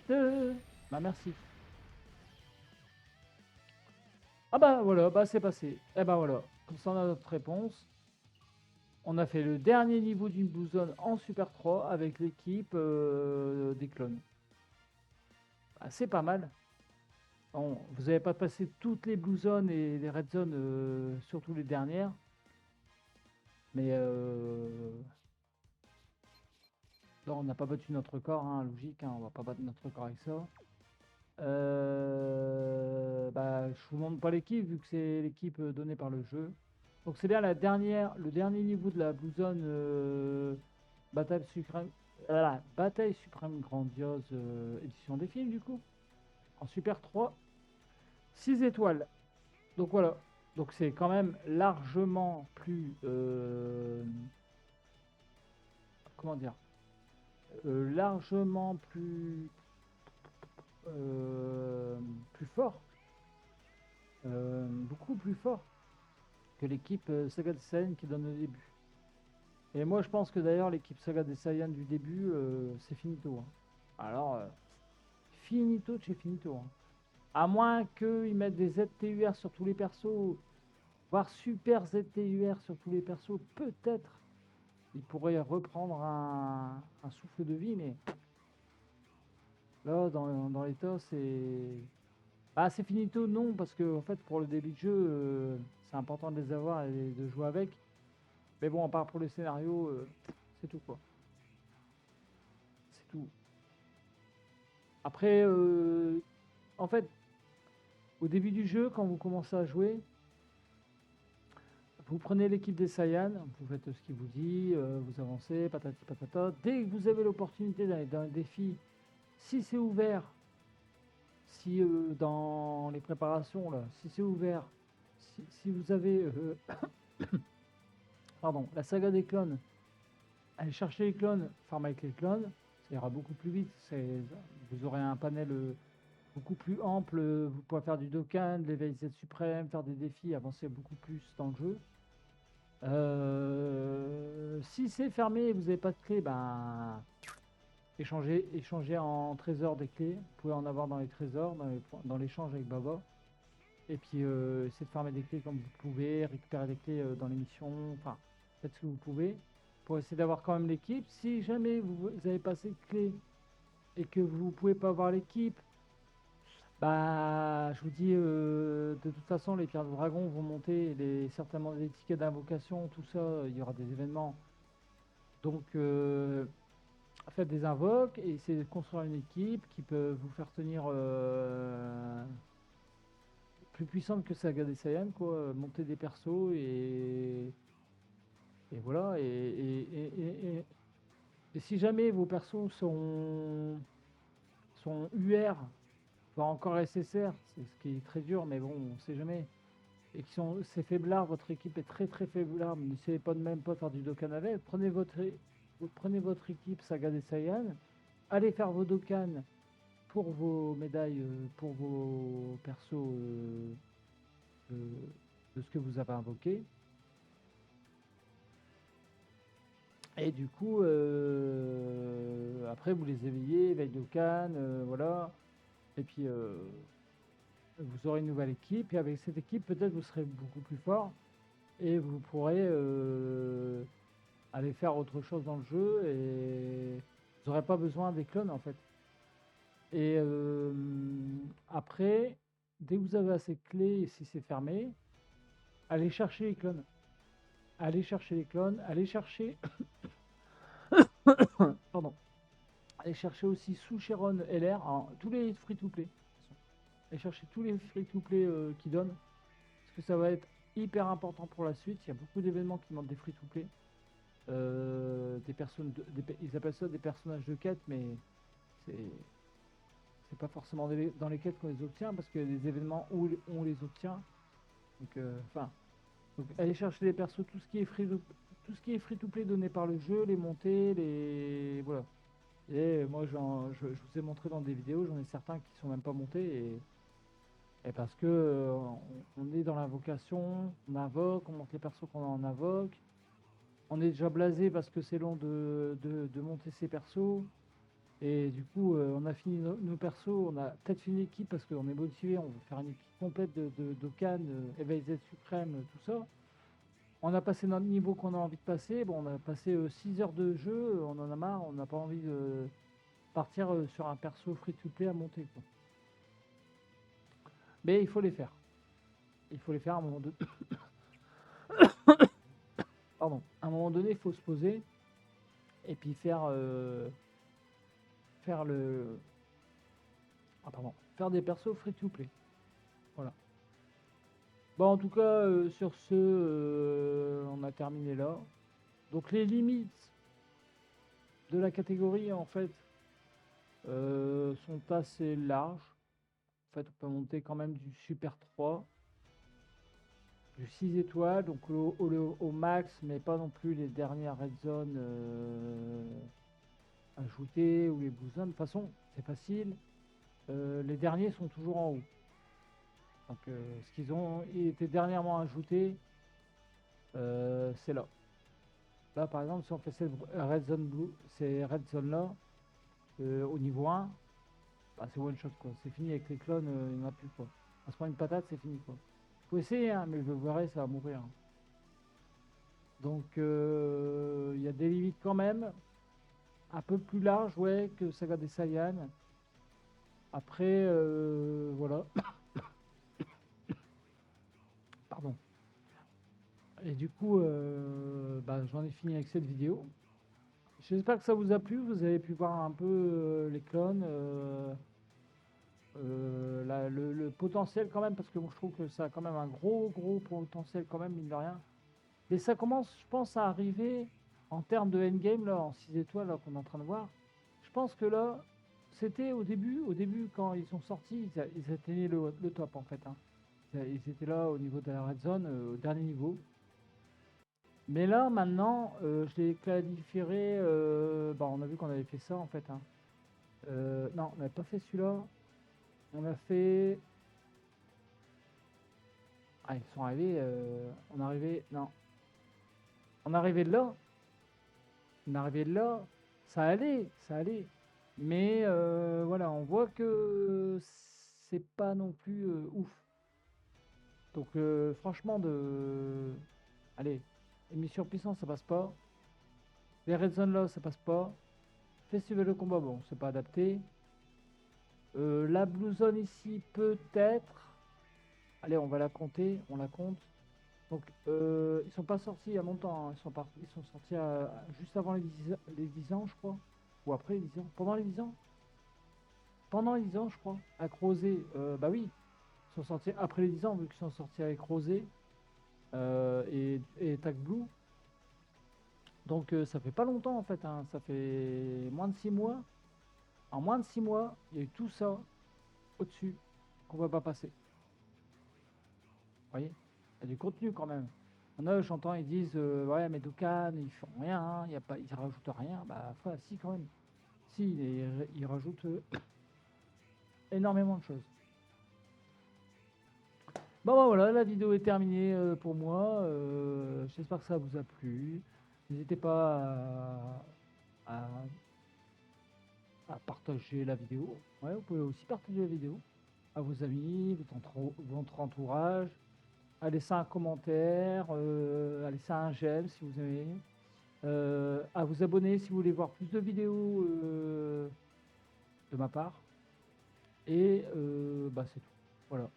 Bah merci. Ah bah voilà, bah c'est passé. Et bah voilà, comme ça on a notre réponse. On a fait le dernier niveau d'une Blue Zone en Super 3 avec l'équipe des clones. Bah, c'est pas mal. Bon, vous n'avez pas passé toutes les Blue Zones et les Red Zones, surtout les dernières. Mais non, on n'a pas battu notre record, hein, logique, hein, on va pas battre notre record avec ça. Bah, je vous montre pas l'équipe vu que c'est l'équipe donnée par le jeu. Donc c'est bien le dernier niveau de la Blue Zone Bataille Suprême, Bataille Suprême Grandiose édition des films du coup. En Super 3, 6 étoiles. Donc voilà. Donc c'est quand même largement plus... comment dire, largement plus fort. Beaucoup plus fort que l'équipe Saga des Saiyans qui donne au début. Et moi je pense que d'ailleurs l'équipe Saga des Saiyans du début c'est finito, hein. Alors finito de chez finito, hein. À moins qu'ils mettent des ZTUR sur tous les persos, voire super ZTUR sur tous les persos, peut-être ils pourraient reprendre un souffle de vie, mais là dans l'état c'est... Ah c'est finito non, parce que en fait pour le début de jeu c'est important de les avoir et de jouer avec. Mais bon, à part pour le scénario, c'est tout quoi. C'est tout. Après, en fait, au début du jeu, quand vous commencez à jouer, vous prenez l'équipe des Saiyans, vous faites ce qu'il vous dit, vous avancez, patati patata. Dès que vous avez l'opportunité d'aller dans un défi, si c'est ouvert, si dans les préparations là, si c'est ouvert, si vous avez, pardon, la saga des clones, allez chercher les clones, farm avec les clones, ça ira beaucoup plus vite. Vous aurez un panel beaucoup plus ample, vous pourrez faire du Dokkan, de l'éveil Z suprême, faire des défis, avancer beaucoup plus dans le jeu. Si c'est fermé et vous n'avez pas de clé, ben échanger en trésor des clés. Vous pouvez en avoir dans les trésors, dans l'échange avec Baba. Et puis essayez de farmer des clés comme vous pouvez, récupérer des clés dans les missions, enfin faites ce que vous pouvez pour essayer d'avoir quand même l'équipe. Si jamais vous avez pas assez de clés et que vous ne pouvez pas avoir l'équipe, bah, je vous dis, de toute façon, les pierres de dragon vont monter, certainement des tickets d'invocation, tout ça, il y aura des événements. Donc, faites des invoques et essayez de construire une équipe qui peut vous faire tenir plus puissante que Saga des Saiyans, quoi. Monter des persos et voilà. Et si jamais vos persos sont UR, pas encore SSR, c'est ce qui est très dur, mais bon, on sait jamais. Et qui sont c'est faiblard, votre équipe est très très faiblard, n'essayez pas de même pas faire du Dokkan avec. Prenez votre équipe Saga des Saiyans, allez faire vos Dokkan pour vos médailles, pour vos persos euh, de ce que vous avez invoqué. Et du coup, après vous les éveillez, éveil Dokkan, voilà. Et puis vous aurez une nouvelle équipe, et avec cette équipe, peut-être vous serez beaucoup plus fort, et vous pourrez aller faire autre chose dans le jeu, et vous n'aurez pas besoin des clones en fait. Et après, dès que vous avez assez de clés, et si c'est fermé, allez chercher les clones. Allez chercher les clones, allez chercher... Pardon. Allez chercher aussi sous Sharon LR, tous les free-to-play. Allez chercher tous les free-to-play qui donnent, parce que ça va être hyper important pour la suite. Il y a beaucoup d'événements qui demandent des free-to-play. Des personnes, ils appellent ça des personnages de quête, mais c'est pas forcément dans les quêtes qu'on les obtient, parce qu'il y a des événements où on les obtient. Donc, donc allez chercher les persos, tout ce qui est free to play donné par le jeu, les montées, les voilà. Et moi, je vous ai montré dans des vidéos, j'en ai certains qui sont même pas montés, et parce que on est dans l'invocation, on invoque, on monte les persos qu'on en invoque. On est déjà blasé parce que c'est long de monter ses persos. Et du coup, on a fini nos persos, on a peut-être fini l'équipe parce qu'on est motivé, on veut faire une équipe complète de Dokkan, Éveil Z Suprême, tout ça. On a passé notre niveau qu'on a envie de passer. Bon, on a passé 6 heures de jeu, on en a marre, on n'a pas envie de partir sur un perso free-to-play à monter, quoi. Mais il faut les faire. Il faut les faire à un moment donné. Pardon. À un moment donné, il faut se poser et puis faire le. Ah, pardon. Faire des persos free-to-play. Voilà. Bon, en tout cas, sur ce, on a terminé là. Donc les limites de la catégorie, en fait, sont assez larges. En fait, on peut monter quand même du Super 3, du 6 étoiles, donc au max, mais pas non plus les dernières Red Zone ajoutées ou les Blue Zone. De toute façon, c'est facile. Les derniers sont toujours en haut. Donc, ce qu'ils ont été dernièrement ajoutés, c'est là. Là, par exemple, si on fait cette Red Zone Blue, ces Red Zone là, au niveau 1, bah, c'est one shot quoi. C'est fini avec les clones, il n'y en a plus quoi. On se prend une patate, c'est fini quoi. Faut essayer, hein, mais je verrai, ça va mourir, hein. Donc, il y a des limites quand même, un peu plus larges, ouais, que Saga des Saiyans. Après, voilà. Pardon. Et du coup, bah, j'en ai fini avec cette vidéo. J'espère que ça vous a plu. Vous avez pu voir un peu les clones, le potentiel quand même, parce que moi je trouve que ça a quand même un gros potentiel quand même, mine de rien. Mais ça commence, je pense, à arriver en termes de endgame, là, en 6 étoiles, là, qu'on est en train de voir. Je pense que là, c'était au début, quand ils sont sortis, ils atteignaient le top, en fait, hein. Ils étaient là au niveau de la red zone, au dernier niveau. Mais là, maintenant, je l'ai qualifié, bah, on a vu qu'on avait fait ça, en fait, hein. Non, on n'avait pas fait celui-là. On a fait... Ah, ils sont arrivés, on est arrivé... Non. On est arrivé là. On est arrivé là. Ça allait, ça allait. Mais voilà, on voit que c'est pas non plus ouf. Donc franchement, allez, émission puissance, ça passe pas. Les Red Zone là, ça passe pas. Festival de combat, bon, c'est pas adapté. La Blue Zone ici, peut-être. Allez, on va la compter, on la compte. Donc, ils sont pas sortis il y a longtemps, hein. Ils sont sortis juste avant les 10 ans, je crois. Ou après les 10 ans. Pendant les 10 ans. Pendant les 10 ans, je crois. Avec Rosé, bah oui. Ils sont sortis après les 10 ans, vu qu'ils sont sortis avec Rosé et Tag Blue. Donc ça fait pas longtemps en fait, hein, ça fait moins de 6 mois. En moins de 6 mois, il y a eu tout ça au-dessus qu'on va pas passer. Vous voyez? Il y a du contenu quand même. On a, j'entends, ils disent ouais, mais Doukan, ils font rien, hein, il y a pas, ils rajoutent rien. Bah, enfin, si, quand même. Si, ils rajoutent énormément de choses. Bon, bah, voilà, la vidéo est terminée pour moi. J'espère que ça vous a plu. N'hésitez pas à partager la vidéo. Ouais, vous pouvez aussi partager la vidéo à vos amis, votre entourage, à laisser un commentaire, à laisser un j'aime si vous aimez, à vous abonner si vous voulez voir plus de vidéos de ma part. Et bah, c'est tout. Voilà.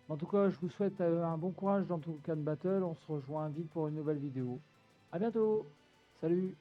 En tout cas, je vous souhaite un bon courage dans tout le Can Battle. On se rejoint vite pour une nouvelle vidéo. À bientôt. Salut.